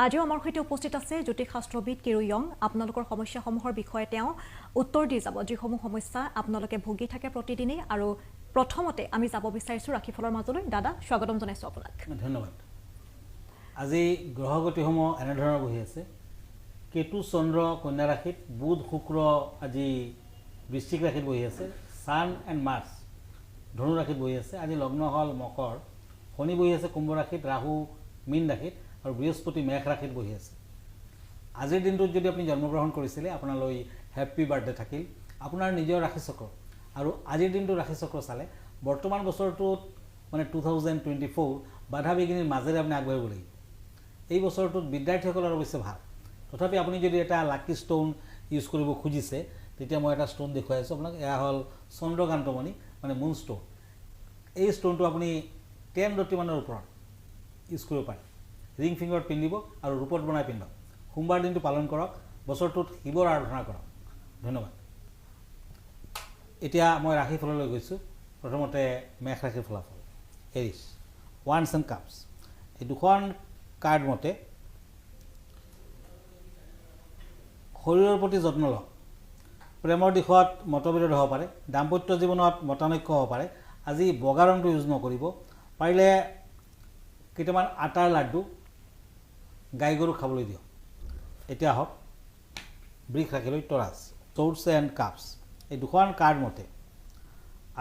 আজিও আমাৰ সৈতে উপস্থিত আছে জ্যোতিষশাস্ত্ৰবিদ কিৰু ইয়ং আপোনালোকৰ সমস্যাসমূহৰ বিষয়ে তেওঁ উত্তৰ দি যাব যিসমূহ সমস্যা আপোনালোকে ভুগি থাকে প্ৰতিদিনে আৰু প্ৰথমতে আমি যাব বিচাৰিছো ৰাখিফলৰ মাজলৈ দাদা স্বাগতম জনাইছো আপোনাক ধন্যবাদ আজি গ্ৰহগতিসমূহ এনেধৰণৰ বহি আছে কেতু চন্দ্ৰ কন্যা ৰাশিত বুধ শুক্ৰ আজি বৃশ্চিক ৰাশিত বহি আছে সান এণ্ড মাৰ্চ ধনু ৰাশিত বহি আছে আজি লগ্ন হল মকৰ শনি বহি আছে কুম্ভ ৰাশিত ৰাহু মীন ৰাশিত আৰু বৃহস্পতি মেঘ ৰাশিত বহি আছে আজিৰ দিনটোত যদি আপুনি জন্মগ্ৰহণ কৰিছিলে আপোনালৈ হেপী বাৰ্থডে থাকিল আপোনাৰ নিজৰ ৰাশিচক্ৰ আৰু আজিৰ দিনটো ৰাশিচক্ৰ চালে বৰ্তমান বছৰটোত মানে 2024 বাধা বিঘিনিৰ মাজেৰে আপুনি আগবাঢ়িব লাগিব এই বছৰটোত বিদ্যাৰ্থীসকলৰ অৱশ্যে ভাল তথাপি আপুনি যদি এটা লাকি ষ্টোন ইউজ কৰিব খুজিছে তেতিয়া মই এটা ষ্টোন দেখুৱাই আছোঁ আপোনাক এয়া হ'ল চন্দ্ৰকান্তমণি মানে মুন ষ্টোন এই ষ্টোনটো আপুনি 10 ৰতিমানৰ ওপৰত ইউজ কৰিব পাৰে ৰিং ফিংগাৰত পিন্ধিব আৰু ৰূপত বনাই পিন্ধক সোমবাৰ দিনটো পালন কৰক বছৰটোত শিৱৰ আৰাধনা কৰক ধন্যবাদ এতিয়া মই ৰাশিফললৈ গৈছোঁ প্ৰথমতে মেঘ ৰাশিৰ ফলাফল এৰিছ ওৱান্স এণ্ড কাপছ এই দুখন কাৰ্ড মতে শৰীৰৰ প্ৰতি যত্ন লওক প্ৰেমৰ দিশত মতবিৰোধ হ'ব পাৰে দাম্পত্য জীৱনত মতানৈক্য হ'ব পাৰে আজি বগা ৰংটো ইউজ নকৰিব পাৰিলে কেইটামান আটাৰ লাড্ডু গাই গৰু খাবলৈ দিয়ক এতিয়া হওক বৃষ ৰাশিলৈ টৰাছ চৌৰ্ছ এণ্ড কাপছ এই দুখন কাৰ্ড মতে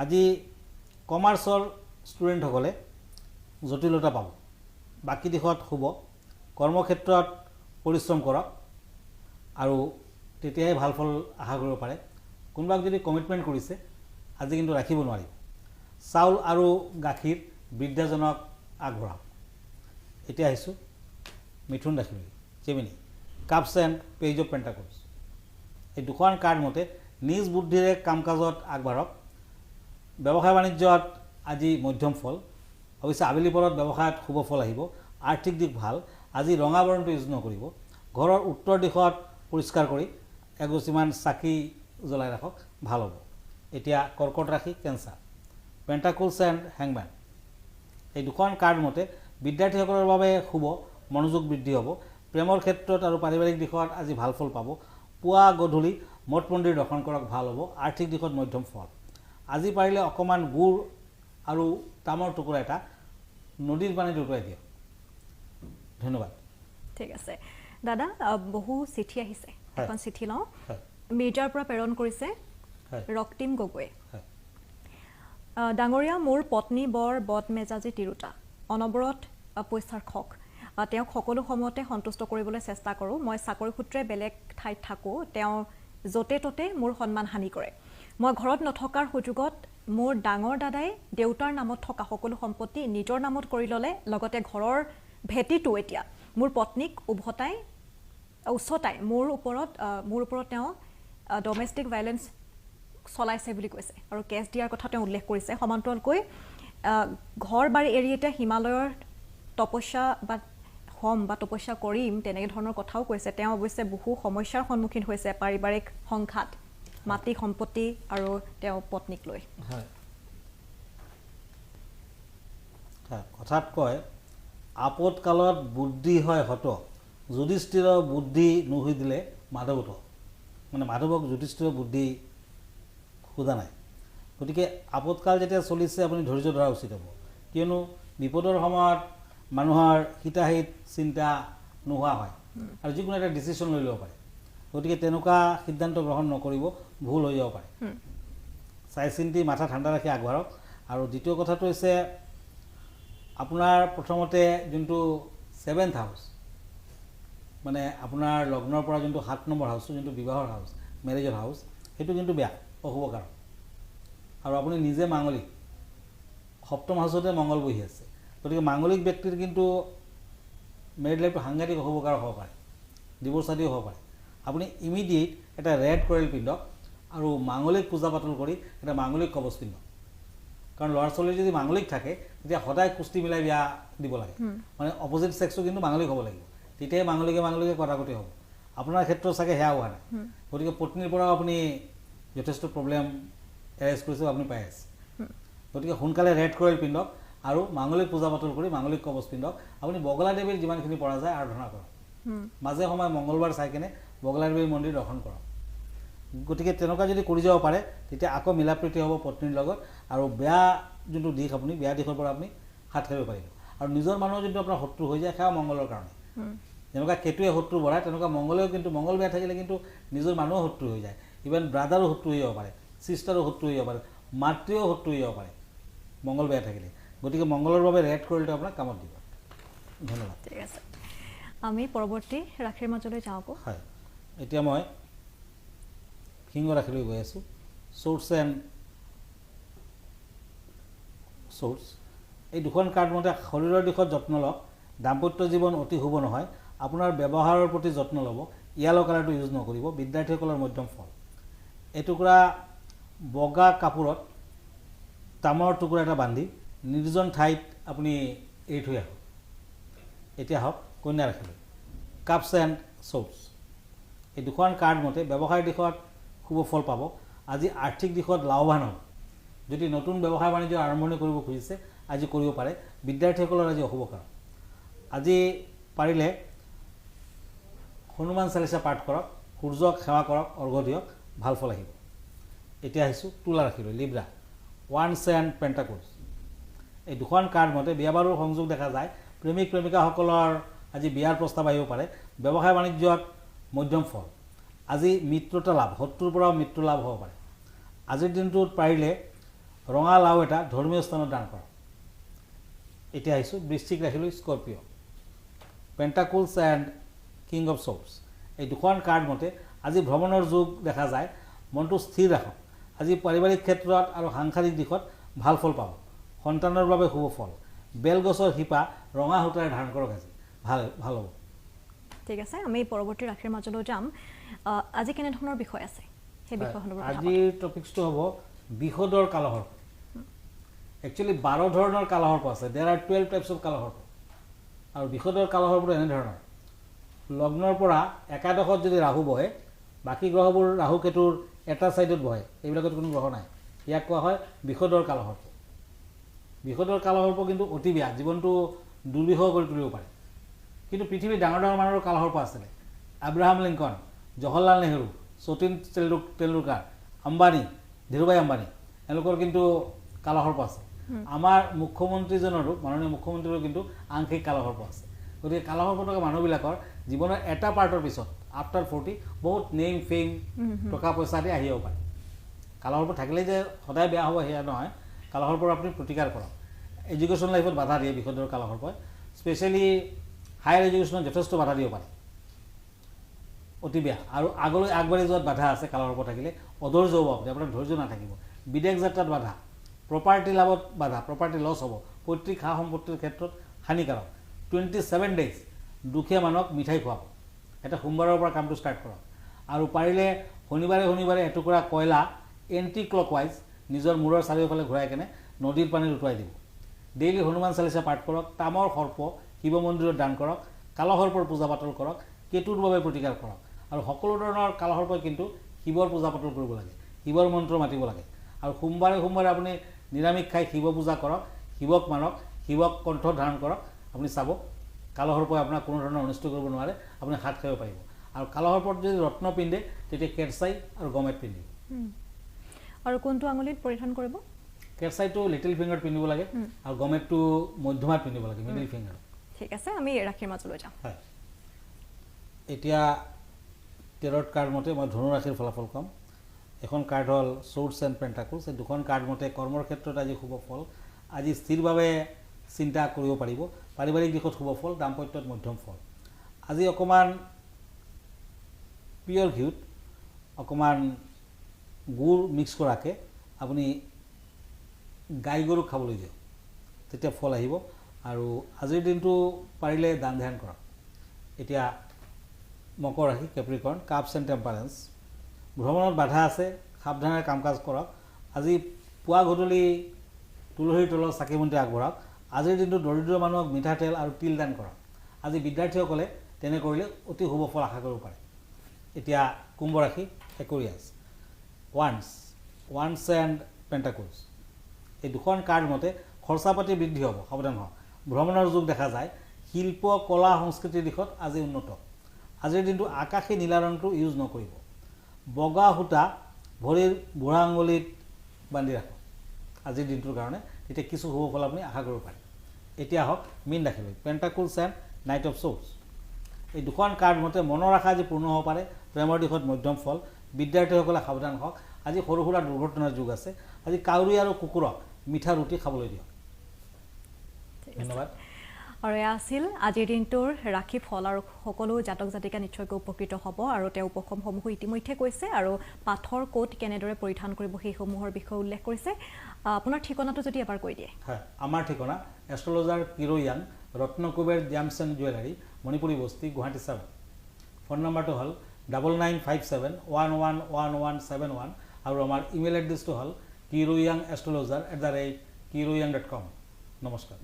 আজি কমাৰ্চৰ ষ্টুডেণ্টসকলে জটিলতা পাব বাকী দিশত শুব কৰ্মক্ষেত্ৰত পৰিশ্ৰম কৰক আৰু তেতিয়াহে ভাল ফল আশা কৰিব পাৰে কোনোবাক যদি কমিটমেণ্ট কৰিছে আজি কিন্তু ৰাখিব নোৱাৰিব চাউল আৰু গাখীৰ বৃদ্ধাজনক আগবঢ়াওক এতিয়া আহিছোঁ মিথুন ৰাশিলৈ Gemini cups and pages of pentacles এই দুখন কাৰ্ড মতে নিজ বুদ্ধিৰে কাম কাজত আগবাঢ়ক ব্যৱসায় বাণিজ্যত আজি মধ্যম ফল অৱশ্যে আবেলি পৰত ব্যৱসায়ত শুভ ফল আহিব আৰ্থিক দিশ ভাল আজি ৰঙা বৰণটো ইউজ নকৰিব ঘৰৰ উত্তৰ দিশত পৰিষ্কাৰ কৰি এগছিমান চাকি জ্বলাই ৰাখক ভাল হ'ব এতিয়া কৰ্কট ৰাশি কেঞ্চাৰ পেণ্টাকলছ এণ্ড হেংমেন এই দুখন কাৰ্ড মতে বিদ্যাৰ্থীসকলৰ বাবে শুভ মনোযোগ বৃদ্ধি হ'ব প্ৰেমৰ ক্ষেত্ৰত আৰু পাৰিবাৰিক দিশত আজি ভাল ফল পাব পুৱা গধূলি মঠ মন্দিৰ দৰ্শন কৰক ভাল হ'ব আৰ্থিক দিশত মধ্যম ফল আজি পাৰিলে অকণমান গুড় আৰু তামৰ টুকুৰা এটা নদীৰ পানীত উটুৱাই দিয়ক ধন্যবাদ ঠিক আছে দাদা বহু চিঠি আহিছে এখন চিঠি লওঁ মিৰ্জাৰ পৰা প্ৰেৰণ কৰিছে ৰক্তিম গগৈ ডাঙৰীয়া মোৰ পত্নী বৰ বদমেজাজী তিৰোতা অনবৰত পইচাৰ খক তেওঁক সকলো সময়তে সন্তুষ্ট কৰিবলৈ চেষ্টা কৰোঁ মই চাকৰি সূত্ৰে বেলেগ ঠাইত থাকোঁ তেওঁ য'তে ত'তে মোৰ সন্মান হানি কৰে মই ঘৰত নথকাৰ সুযোগত মোৰ ডাঙৰ দাদাই দেউতাৰ নামত থকা সকলো সম্পত্তি নিজৰ নামত কৰি ল'লে লগতে ঘৰৰ ভেটিটো এতিয়া মোৰ পত্নীক উচ্চতাই মোৰ ওপৰত তেওঁ ডমেষ্টিক ভাইলেঞ্চ চলাইছে বুলি কৈছে আৰু কেছ দিয়াৰ কথা তেওঁ উল্লেখ কৰিছে সমান্তৰালকৈ ঘৰ বাৰী এৰি এতিয়া হিমালয়ৰ তপস্যা কৰিম তেনেকৈ ধৰণৰ কথাও কৈছে তেওঁ অৱশ্যে বহু সমস্যাৰ সন্মুখীন হৈছে পাৰিবাৰিক সংঘাত মাটি সম্পত্তি আৰু তেওঁ পত্নীক লৈ কথাত কয় আপদকালত বুদ্ধি হয় হত যুধিষ্ঠিৰৰ বুদ্ধি নুহি দিলে মাধৱত মানে মাধৱক যুধিষ্ঠিৰৰ বুদ্ধি সোধা নাই গতিকে আপদকাল যেতিয়া চলিছে আপুনি ধৈৰ্য ধৰা উচিত হ'ব কিয়নো বিপদৰ সময়ত মানুহৰ হিতাহিত চিন্তা নোহোৱা হয় আৰু যিকোনো এটা ডিচিশ্যন লৈ ল'ব পাৰে গতিকে তেনেকুৱা সিদ্ধান্ত গ্ৰহণ নকৰিব ভুল হৈ যাব পাৰে চাই চিন্তি মাথা ঠাণ্ডা ৰাখি আগবাঢ়ক আৰু দ্বিতীয় কথাটো হৈছে আপোনাৰ প্ৰথমতে যোনটো 7th হাউচ মানে আপোনাৰ লগ্নৰ পৰা যোনটো 7 নম্বৰ হাউচ যোনটো বিবাহৰ হাউচ মেৰেজৰ হাউচ সেইটো কিন্তু বেয়া অশুভকাৰক আৰু আপুনি নিজে মাংগলিক সপ্তম হাউচতে মংগল বহি আছে গতিকে মাংগলিক ব্যক্তিৰ কিন্তু মেৰিড লাইফটো সাংঘাতিক অশুভকাৰক হ'ব পাৰে ডিভোৰ্চ আদিও হ'ব পাৰে আপুনি ইমিডিয়েট এটা ৰেড কৰেল পিন্ধক আৰু মাংগলিক পূজা পাতল কৰি এটা মাংগলিক কবচ পিন্ধক কাৰণ ল'ৰা ছোৱালী যদি মাংগলিক থাকে তেতিয়া সদায় কুস্তি মিলাই বিয়া দিব লাগে মানে অপজিট ছেক্সো কিন্তু মাংগলিক হ'ব লাগিব তেতিয়াহে মাংগলিকে কটাকটি হ'ব আপোনাৰ ক্ষেত্ৰত চাগে সেয়া হোৱা নাই গতিকে পত্নীৰ পৰাও আপুনি যথেষ্ট প্ৰব্লেম এৰেজ কৰিছে আপুনি পাই আছে গতিকে সোনকালে ৰেড কৰেল পিন্ধক আৰু মাংগলিক পূজা পাতল কৰি মাংগলিক কবচ পিন্ধক আপুনি বগলা দেৱীৰ যিমানখিনি পৰা যায় আৰাধনা কৰক মাজে সময়ে মংগলবাৰ চাই কিনে বগলাদেৱী মন্দিৰ দৰ্শন কৰক গতিকে তেনেকুৱা যদি কৰি যাব পাৰে তেতিয়া আকৌ মিলা প্ৰীতি হ'ব পত্নীৰ লগত আৰু বেয়া যোনটো দিশ আপুনি বেয়া দিশৰ পৰা আপুনি হাত সাৰিব পাৰিব আৰু নিজৰ মানুহ যোনটো আপোনাৰ শত্ৰু হৈ যায় সেয়া মংগলৰ কাৰণে যেনেকুৱা কেতুৱে শত্ৰু বঢ়ায় তেনেকুৱা মংগলেও কিন্তু মংগল বেয়া থাকিলে কিন্তু নিজৰ মানুহো শত্ৰু হৈ যায় ইভেন ব্ৰাদাৰো শত্ৰু হৈ যাব পাৰে ছিষ্টাৰো শত্ৰু হৈ যাব পাৰে মাতৃও শত্ৰু হৈ যাব পাৰে মংগল বেয়া থাকিলে গতিকে মংগলৰ বাবে ৰেড কৰিলে আপোনাক কামত দিব ধন্যবাদ ঠিক আছে আমি পৰৱৰ্তী ৰাশিৰ মাজলৈ যাওঁ আকৌ হয় এতিয়া মই সিংহ ৰাশিলৈ গৈ আছোঁ চ'ৰ্চ এণ্ড চ'ৰ্চ এই দুখন কাৰ্ড মতে শৰীৰৰ দিশত যত্ন লওক দাম্পত্য জীৱন অতি শুভ নহয় আপোনাৰ ব্যৱহাৰৰ প্ৰতি যত্ন ল'ব য়েলো কালাৰটো ইউজ নকৰিব বিদ্যাৰ্থীসকলৰ মধ্যম ফল এটুকুৰা বগা কাপোৰত তামৰ টুকুৰা এটা বান্ধি নিৰ্জন ঠাইত আপুনি এৰি থৈ আহক এতিয়া হওক কন্যা ৰাশিলৈ কাপছ এণ্ড চ'ৰ্চ এই দুখন কাৰ্ড মতে ব্যৱসায়ৰ দিশত শুভ ফল পাব আজি আৰ্থিক দিশত লাভৱান হ'ব যদি নতুন ব্যৱসায় বাণিজ্য আৰম্ভণি কৰিব খুজিছে আজি কৰিব পাৰে বিদ্যাৰ্থীসকলৰ আজি অশুভ কাৰণ আজি পাৰিলে হনুমান চালিচা পাঠ কৰক সূৰ্যক সেৱা কৰক অৰ্ঘ্য দিয়ক ভাল ফল আহিব এতিয়া আহিছোঁ তুলা ৰাশিলৈ লিব্ৰা ওৱান্স এণ্ড পেণ্টাকলছ এই দুখন কাৰ্ড মতে বিয়া বাৰুৰ সংযোগ দেখা যায় প্ৰেমিক প্ৰেমিকাসকলৰ আজি বিয়াৰ প্ৰস্তাৱ আহিব পাৰে ব্যৱসায় বাণিজ্যত মধ্যম ফল আজি মিত্ৰতা লাভ শত্ৰুৰ পৰাও মিত্ৰ লাভ হ'ব পাৰে আজিৰ দিনটোত পাৰিলে ৰঙা লাও এটা ধৰ্মীয় স্থানত দান কৰক এতিয়া আহিছোঁ বৃশ্চিক ৰাশিলৈ Scorpio' pentacles and king of swords এই দুখন কাৰ্ড মতে আজি ভ্ৰমণৰ যোগ দেখা যায় মনটো স্থিৰ ৰাখক আজি পাৰিবাৰিক ক্ষেত্ৰত আৰু সাংসাৰিক দিশত ভাল ফল পাব সন্তানৰ বাবে শুভ ফল বেলগছৰ শিপা ৰঙা সূতাৰে ধাৰণ কৰক আজি ভাল হ'ব ঠিক আছে আমি পৰৱৰ্তী ৰাশিৰ মাজলৈ যাম আজি কেনেধৰণৰ বিষয় আছে সেই বিষয় আজিৰ টপিকছটো হ'ব বিষদৰ কালসৰ্প একচুৱেলি 12 ধৰণৰ কালসৰ্প আছে দেৰ আৰ 12 টাইপছ অফ কালসৰ্প আৰু বিষদৰ কালসৰ্পটো এনেধৰণৰ লগ্নৰ পৰা একাদশত যদি ৰাহু বহে বাকী গ্ৰহবোৰ ৰাহু কেতুৰ এটা ছাইডত বহে এইবিলাকত কোনো গ্ৰহ নাই ইয়াক কোৱা হয় বিষদৰ কালসৰ্প বিষদৰ কালসৰ্প কিন্তু অতি বেয়া জীৱনটো দুৰ্বিষহ কৰি তুলিব পাৰে কিন্তু পৃথিৱীৰ ডাঙৰ ডাঙৰ মানুহৰ কালসৰ্প আছিলে আব্ৰাহাম লিংকন জৱাহৰলাল নেহৰু শচীন তেণ্ডুলকাৰ আম্বানী ধীৰুভাই আম্বানী এওঁলোকৰ কিন্তু কালসৰ্প আছে আমাৰ মুখ্যমন্ত্ৰীজনৰো মাননীয় মুখ্যমন্ত্ৰীৰো কিন্তু আংশিক কালসৰ্প আছে গতিকে কালসৰ্প থকা মানুহবিলাকৰ জীৱনৰ এটা পাৰ্টৰ পিছত আফটাৰ 40 বহুত নেম ফেম টকা পইচা দি আহিব পাৰে কালসৰ্প থাকিলে যে সদায় বেয়া হ'ব সেয়া নহয় কালসৰ্পৰ আপুনি প্ৰতিকাৰ কৰক এডুকেশ্যন লাইফত বাধা দিয়ে বিষদৰ কালসৰ্পই স্পেচিয়েলি হায়াৰ এডুকেশ্যনত যথেষ্ট বাধা দিব পাৰে অতি বেয়া আৰু আগলৈ আগবাঢ়ি যোৱাত বাধা আছে কালসৰ্প থাকিলে অধৈৰ্য হ'ব আপুনি আপোনাৰ ধৈৰ্য নাথাকিব বিদেশ যাত্ৰাত বাধা প্ৰপাৰ্টি লাভত বাধা প্ৰপাৰ্টি লছ হ'ব পৈতৃক সা সম্পত্তিৰ ক্ষেত্ৰত হানিকাৰক 27 ডেইজ দুখীয়া মানুহক মিঠাই খুৱাব এটা সোমবাৰৰ পৰা কামটো ষ্টাৰ্ট কৰক আৰু পাৰিলে শনিবাৰে এটুকুৰা কয়লা এণ্টি ক্লকৱাইজ নিজৰ মূৰৰ চাৰিওফালে ঘূৰাই কেনে নদীৰ পানীত উটুৱাই দিব ডেইলি হনুমান চালিচা পাঠ কৰক তামৰ সৰ্প শিৱ মন্দিৰত দান কৰক কালসৰ্পৰ পূজা পাতল কৰক কেতুৰ বাবে প্ৰতিকাৰ কৰক আৰু সকলো ধৰণৰ কালসৰ্পই কিন্তু শিৱৰ পূজা পাতল কৰিব লাগে শিৱৰ মন্ত্ৰ মাতিব লাগে আৰু সোমবাৰে আপুনি নিৰামিষ খাই শিৱ পূজা কৰক শিৱক মানক শিৱক কণ্ঠ ধাৰণ কৰক আপুনি চাব কালসৰ্পই আপোনাক কোনো ধৰণৰ অনিষ্ট কৰিব নোৱাৰে আপুনি হাত খাব পাৰিব আৰু কালসৰ্পত যদি ৰত্ন পিন্ধে তেতিয়া কেৰচাই আৰু গমেট পিন্ধিব আৰু কোনটো আঙুলিত পৰিধান কৰিব কেৰচাইটো লিটিল ফিংগাৰত পিন্ধিব লাগে আৰু গমেটটো মধ্যমাত পিন্ধিব লাগে মিডিল ফিংগাৰ ঠিক আছে আমি ৰাশিৰ মাজলৈ যাম হয় এতিয়া 13 কাৰ্ড মতে মই ধনু ৰাশিৰ ফলাফল ক'ম এখন কাৰ্ড হ'ল চ'ৰ্চ এণ্ড পেণ্টাকলছ এই দুখন কাৰ্ড মতে কৰ্মৰ ক্ষেত্ৰত আজি শুভ ফল আজি স্থিৰভাৱে চিন্তা কৰিব পাৰিব পাৰিবাৰিক দিশত শুভ ফল দাম্পত্যত মধ্যম ফল আজি অকণমান পিয়ৰ ঘিউত অকণমান গুড় মিক্স কৰাকৈ আপুনি গাই গৰুক খাবলৈ দিয়ক তেতিয়া ফল আহিব আৰু আজিৰ দিনটো পাৰিলে দান ধ্যান কৰক এতিয়া মকৰ ৰাশি কেপ্ৰিকৰ্ণ কাপছ এণ্ড টেম্পাৰেঞ্চ ভ্ৰমণত বাধা আছে সাৱধানে কাম কাজ কৰক আজি পুৱা গধূলি তুলসীৰ তলত চাকি বন্তি আগবঢ়াওক আজিৰ দিনটো দৰিদ্ৰ মানুহক মিঠাতেল আৰু তিল দান কৰক আজি বিদ্যাৰ্থীসকলে তেনে কৰিলে অতি শুভ ফল আশা কৰিব পাৰে এতিয়া কুম্ভ ৰাশি একুৰিয়াছ ওৱান্স এণ্ড পেণ্টাকলছ এই দুখন কাৰ্ড মতে খৰচা পাতি বৃদ্ধি হ'ব সাৱধান হওক ভ্ৰমণৰ যোগ দেখা যায় শিল্প কলা সংস্কৃতিৰ দিশত আজি উন্নত আজিৰ দিনটো আকাশী নীলা ৰংটো ইউজ নকৰিব। বগা সূতা ভৰিৰ বুঢ়া আঙুলিত বান্ধি ৰাখক আজিৰ দিনটোৰ কাৰণে, তেতিয়া কিছু শুভ ফল আপুনি আশা কৰিব পাৰে। এতিয়া আহক মীন ৰাশিলৈ। পেণ্টাকুলছ এণ্ড নাইট অফ শ্ব'ৰ্ছ, এই দুখন কাৰ্ড মতে মনৰ আশা আজি পূৰ্ণ হ'ব পাৰে। প্ৰেমৰ দিশত মধ্যম ফল। বিদ্যাৰ্থীসকলে সাৱধান হওক, আজি সৰু সুৰা দুৰ্ঘটনাৰ যুগ আছে। আজি কাউৰী আৰু কুকুৰক মিঠা ৰুটি খাবলৈ দিয়ক। ধন্যবাদ। আৰু এয়া আছিল আজিৰ দিনটোৰ ৰাশি ফল, আৰু সকলো জাতক জাতিকা নিশ্চয়কৈ উপকৃত হ'ব। আৰু তেওঁ উপক্ৰমসমূহো ইতিমধ্যে কৈছে, আৰু পাথৰ ক'ত কেনেদৰে পৰিধান কৰিব সেইসমূহৰ বিষয়ে উল্লেখ কৰিছে। আপোনাৰ ঠিকনাটো যদি এবাৰ কৈ দিয়ে। হয়, আমাৰ ঠিকনা এষ্ট্ৰলজাৰ কিৰোয়ান Ratnakuber gems and jewellery, Manipuri বস্তি, গুৱাহাটী 7। ফোন নম্বৰটো হ'ল 9957111171, আৰু আমাৰ ইমেইল এড্ৰেছটো হ'ল kiroyangastrologer@kiroyang.com। নমস্কাৰ।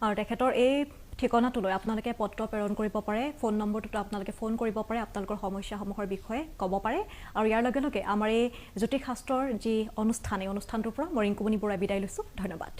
আৰু তেখেতৰ এই ঠিকনাটোলৈ আপোনালোকে পত্ৰ প্ৰেৰণ কৰিব পাৰে। ফোন নম্বৰটোতো আপোনালোকে ফোন কৰিব পাৰে, আপোনালোকৰ সমস্যাসমূহৰ বিষয়ে ক'ব পাৰে। আৰু ইয়াৰ লগে লগে আমাৰ এই জ্যোতিষ শাস্ত্ৰৰ যি অনুষ্ঠান, এই অনুষ্ঠানটোৰ পৰা মই ৰিংকুমণি বৰাই বিদায় লৈছোঁ। ধন্যবাদ।